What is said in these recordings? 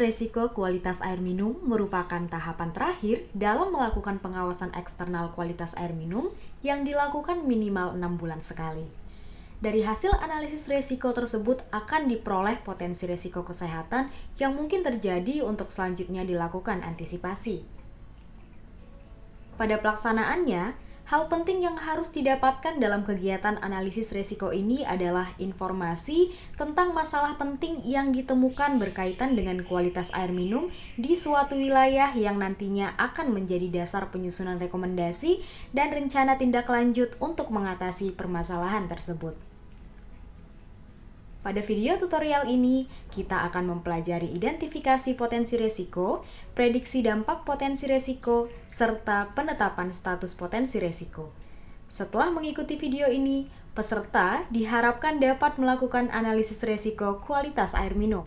resiko kualitas air minum merupakan tahapan terakhir dalam melakukan pengawasan eksternal kualitas air minum yang dilakukan minimal 6 bulan sekali. Dari hasil analisis resiko tersebut akan diperoleh potensi resiko kesehatan yang mungkin terjadi untuk selanjutnya dilakukan antisipasi. Pada pelaksanaannya, hal penting yang harus didapatkan dalam kegiatan analisis resiko ini adalah informasi tentang masalah penting yang ditemukan berkaitan dengan kualitas air minum di suatu wilayah yang nantinya akan menjadi dasar penyusunan rekomendasi dan rencana tindak lanjut untuk mengatasi permasalahan tersebut. Pada video tutorial ini, kita akan mempelajari identifikasi potensi resiko, prediksi dampak potensi resiko, serta penetapan status potensi resiko. Setelah mengikuti video ini, peserta diharapkan dapat melakukan analisis resiko kualitas air minum.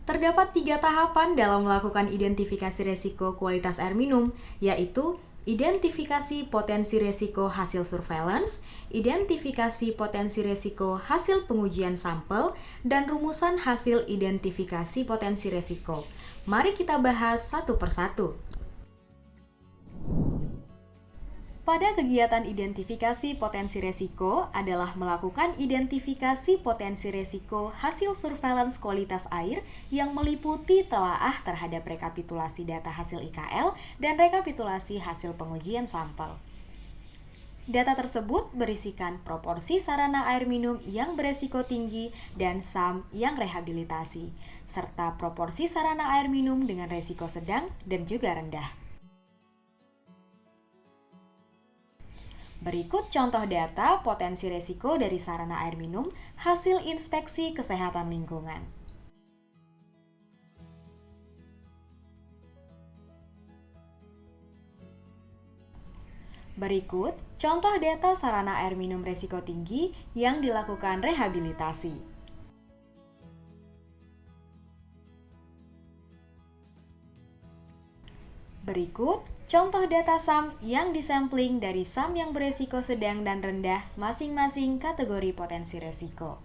Terdapat 3 tahapan dalam melakukan identifikasi resiko kualitas air minum, yaitu identifikasi potensi resiko hasil surveillance, identifikasi potensi resiko hasil pengujian sampel, dan rumusan hasil identifikasi potensi resiko. Mari kita bahas satu persatu. Pada kegiatan identifikasi potensi resiko adalah melakukan identifikasi potensi resiko hasil surveillance kualitas air yang meliputi telaah terhadap rekapitulasi data hasil IKL dan rekapitulasi hasil pengujian sampel. Data tersebut berisikan proporsi sarana air minum yang beresiko tinggi dan SAM yang rehabilitasi, serta proporsi sarana air minum dengan resiko sedang dan juga rendah. Berikut contoh data potensi resiko dari sarana air minum hasil inspeksi kesehatan lingkungan. Berikut contoh data sarana air minum resiko tinggi yang dilakukan rehabilitasi. Berikut contoh data SAM yang disampling dari SAM yang beresiko sedang dan rendah masing-masing kategori potensi resiko.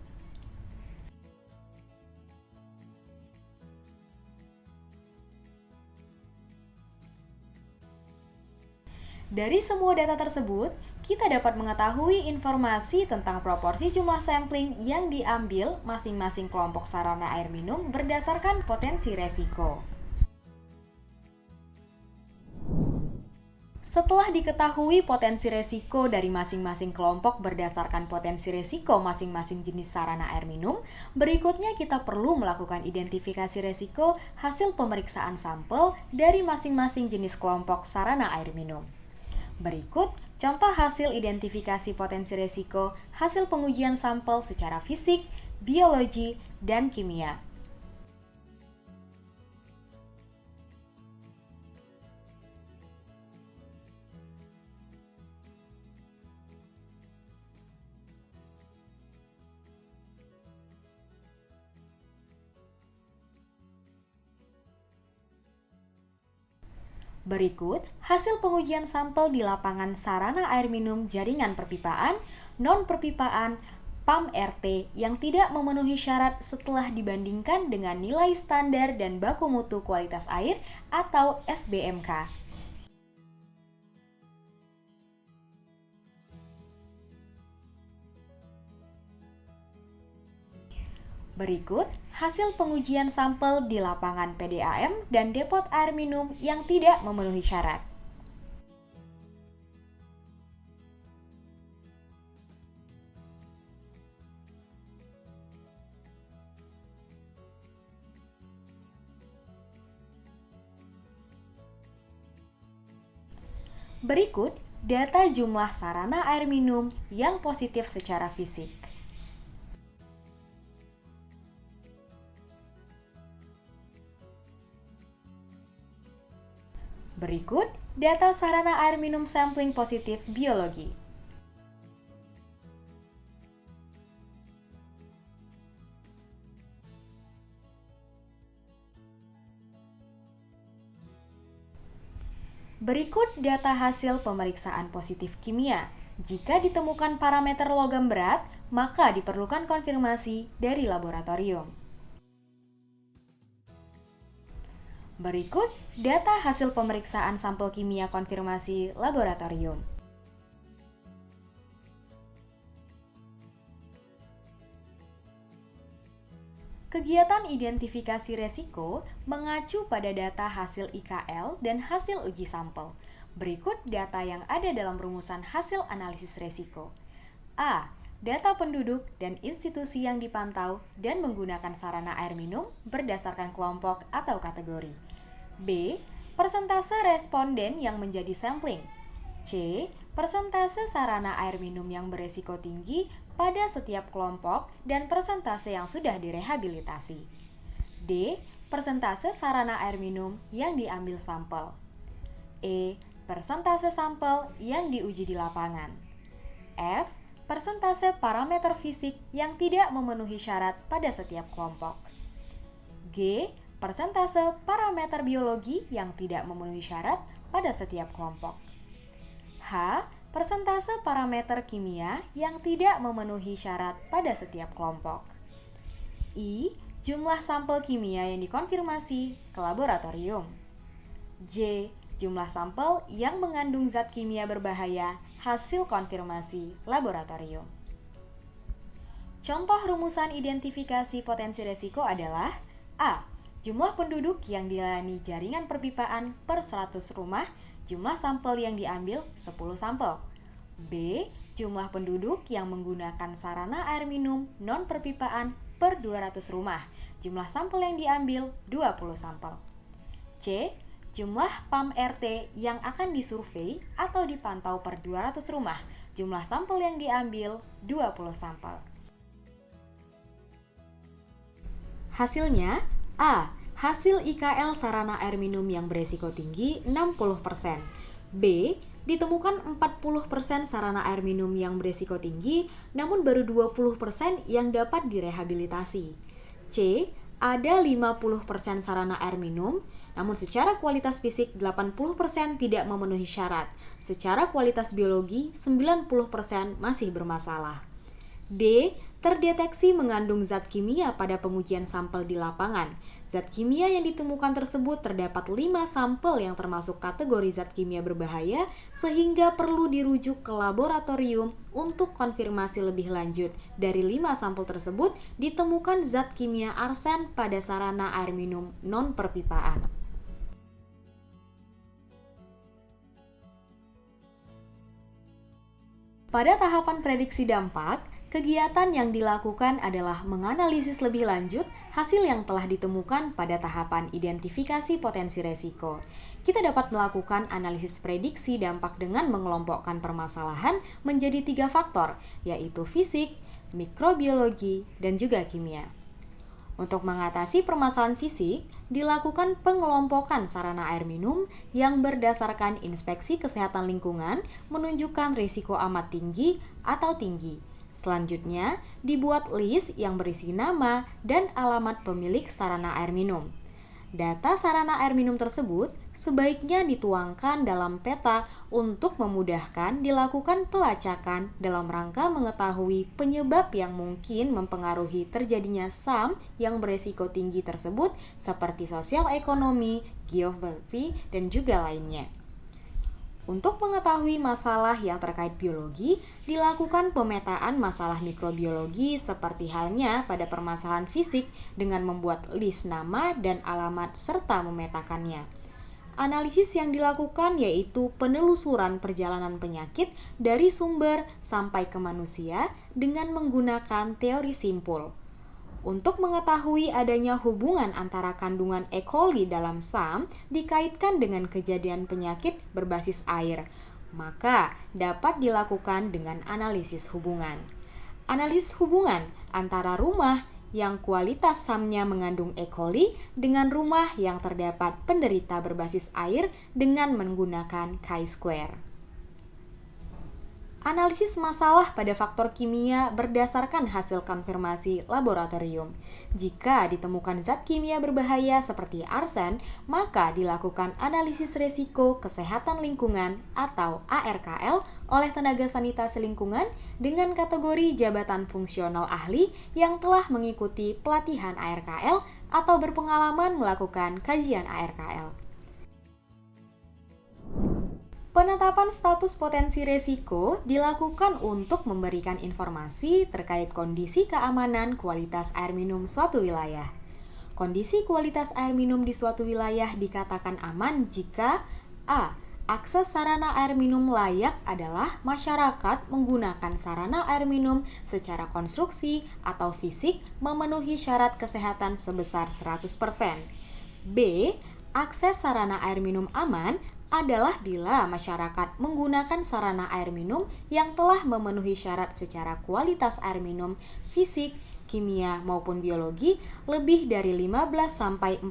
Dari semua data tersebut, kita dapat mengetahui informasi tentang proporsi jumlah sampling yang diambil masing-masing kelompok sarana air minum berdasarkan potensi resiko. Setelah diketahui potensi resiko dari masing-masing kelompok berdasarkan potensi resiko masing-masing jenis sarana air minum, berikutnya kita perlu melakukan identifikasi resiko hasil pemeriksaan sampel dari masing-masing jenis kelompok sarana air minum. Berikut contoh hasil identifikasi potensi resiko hasil pengujian sampel secara fisik, biologi, dan kimia. Berikut hasil pengujian sampel di lapangan sarana air minum jaringan perpipaan, non-perpipaan, PAM RT yang tidak memenuhi syarat setelah dibandingkan dengan nilai standar dan baku mutu kualitas air atau SBMK. Berikut hasil pengujian sampel di lapangan PDAM dan depot air minum yang tidak memenuhi syarat. Berikut data jumlah sarana air minum yang positif secara fisik. Berikut data sarana air minum sampling positif biologi. Berikut data hasil pemeriksaan positif kimia. Jika ditemukan parameter logam berat, maka diperlukan konfirmasi dari laboratorium. Berikut data hasil pemeriksaan sampel kimia konfirmasi laboratorium. Kegiatan identifikasi resiko mengacu pada data hasil IKL dan hasil uji sampel. Berikut data yang ada dalam rumusan hasil analisis resiko. A. Data penduduk dan institusi yang dipantau dan menggunakan sarana air minum berdasarkan kelompok atau kategori. B. Persentase responden yang menjadi sampling. C. Persentase sarana air minum yang beresiko tinggi pada setiap kelompok dan persentase yang sudah direhabilitasi. D. Persentase sarana air minum yang diambil sampel. E. Persentase sampel yang diuji di lapangan. F. Persentase parameter fisik yang tidak memenuhi syarat pada setiap kelompok. G. Persentase parameter biologi yang tidak memenuhi syarat pada setiap kelompok. H. Persentase parameter kimia yang tidak memenuhi syarat pada setiap kelompok. I. Jumlah sampel kimia yang dikonfirmasi ke laboratorium. J. Jumlah sampel yang mengandung zat kimia berbahaya hasil konfirmasi laboratorium. Contoh rumusan identifikasi potensi resiko adalah A. Jumlah penduduk yang dilayani jaringan perpipaan per 100 rumah, jumlah sampel yang diambil 10 sampel. B. Jumlah penduduk yang menggunakan sarana air minum non-perpipaan per 200 rumah, jumlah sampel yang diambil 20 sampel. C. Jumlah PAM RT yang akan disurvei atau dipantau per 200 rumah, jumlah sampel yang diambil 20 sampel. Hasilnya, A. Hasil IKL sarana air minum yang beresiko tinggi 60%. B. Ditemukan 40% sarana air minum yang beresiko tinggi, namun baru 20% yang dapat direhabilitasi. C. Ada 50% sarana air minum, namun secara kualitas fisik 80% tidak memenuhi syarat. Secara kualitas biologi 90% masih bermasalah. D. Terdeteksi mengandung zat kimia pada pengujian sampel di lapangan. Zat kimia yang ditemukan tersebut terdapat 5 sampel yang termasuk kategori zat kimia berbahaya sehingga perlu dirujuk ke laboratorium untuk konfirmasi lebih lanjut. Dari 5 sampel tersebut ditemukan zat kimia arsen pada sarana air minum non-perpipaan. Pada tahapan prediksi dampak, kegiatan yang dilakukan adalah menganalisis lebih lanjut hasil yang telah ditemukan pada tahapan identifikasi potensi resiko. Kita dapat melakukan analisis prediksi dampak dengan mengelompokkan permasalahan menjadi 3 faktor, yaitu fisik, mikrobiologi, dan juga kimia. Untuk mengatasi permasalahan fisik, dilakukan pengelompokan sarana air minum yang berdasarkan inspeksi kesehatan lingkungan menunjukkan risiko amat tinggi atau tinggi. Selanjutnya, dibuat list yang berisi nama dan alamat pemilik sarana air minum. Data sarana air minum tersebut sebaiknya dituangkan dalam peta untuk memudahkan dilakukan pelacakan dalam rangka mengetahui penyebab yang mungkin mempengaruhi terjadinya SAM yang beresiko tinggi tersebut seperti sosial ekonomi, geografi, dan juga lainnya. Untuk mengetahui masalah yang terkait biologi, dilakukan pemetaan masalah mikrobiologi seperti halnya pada permasalahan fisik dengan membuat list nama dan alamat serta memetakannya. Analisis yang dilakukan yaitu penelusuran perjalanan penyakit dari sumber sampai ke manusia dengan menggunakan teori simpul. Untuk mengetahui adanya hubungan antara kandungan E. coli dalam SAM dikaitkan dengan kejadian penyakit berbasis air, maka dapat dilakukan dengan analisis hubungan. Analisis hubungan antara rumah yang kualitas SAM-nya mengandung E. coli dengan rumah yang terdapat penderita berbasis air dengan menggunakan chi-square. Analisis masalah pada faktor kimia berdasarkan hasil konfirmasi laboratorium. Jika ditemukan zat kimia berbahaya seperti arsen, maka dilakukan analisis risiko kesehatan lingkungan atau ARKL oleh tenaga sanitasi lingkungan dengan kategori jabatan fungsional ahli yang telah mengikuti pelatihan ARKL atau berpengalaman melakukan kajian ARKL. Penetapan status potensi risiko dilakukan untuk memberikan informasi terkait kondisi keamanan kualitas air minum suatu wilayah. Kondisi kualitas air minum di suatu wilayah dikatakan aman jika A. Akses sarana air minum layak adalah masyarakat menggunakan sarana air minum secara konstruksi atau fisik memenuhi syarat kesehatan sebesar 100%. B. Akses sarana air minum aman adalah bila masyarakat menggunakan sarana air minum yang telah memenuhi syarat secara kualitas air minum, fisik, kimia maupun biologi lebih dari 15-45%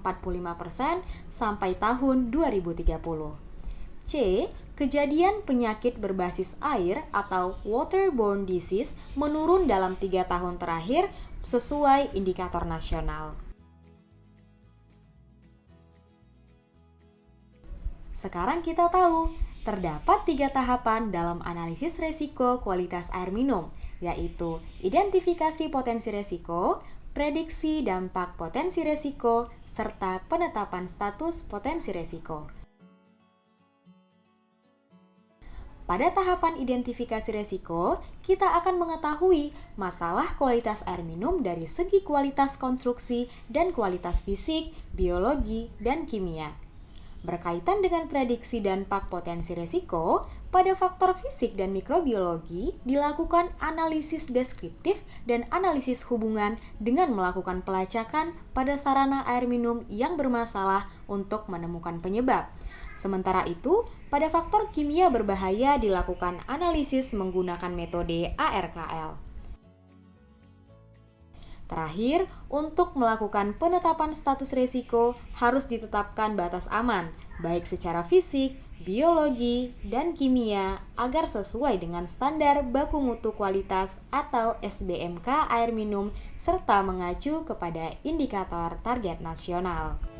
sampai tahun 2030. C. Kejadian penyakit berbasis air atau waterborne disease menurun dalam 3 tahun terakhir sesuai indikator nasional. Sekarang kita tahu, terdapat 3 tahapan dalam analisis resiko kualitas air minum, yaitu identifikasi potensi resiko, prediksi dampak potensi resiko, serta penetapan status potensi resiko. Pada tahapan identifikasi resiko, kita akan mengetahui masalah kualitas air minum dari segi kualitas konstruksi dan kualitas fisik, biologi, dan kimia. Berkaitan dengan prediksi dampak potensi resiko, pada faktor fisik dan mikrobiologi dilakukan analisis deskriptif dan analisis hubungan dengan melakukan pelacakan pada sarana air minum yang bermasalah untuk menemukan penyebab. Sementara itu, pada faktor kimia berbahaya dilakukan analisis menggunakan metode ARKL. Terakhir, untuk melakukan penetapan status risiko harus ditetapkan batas aman, baik secara fisik, biologi, dan kimia agar sesuai dengan standar baku mutu kualitas atau SBMK air minum serta mengacu kepada indikator target nasional.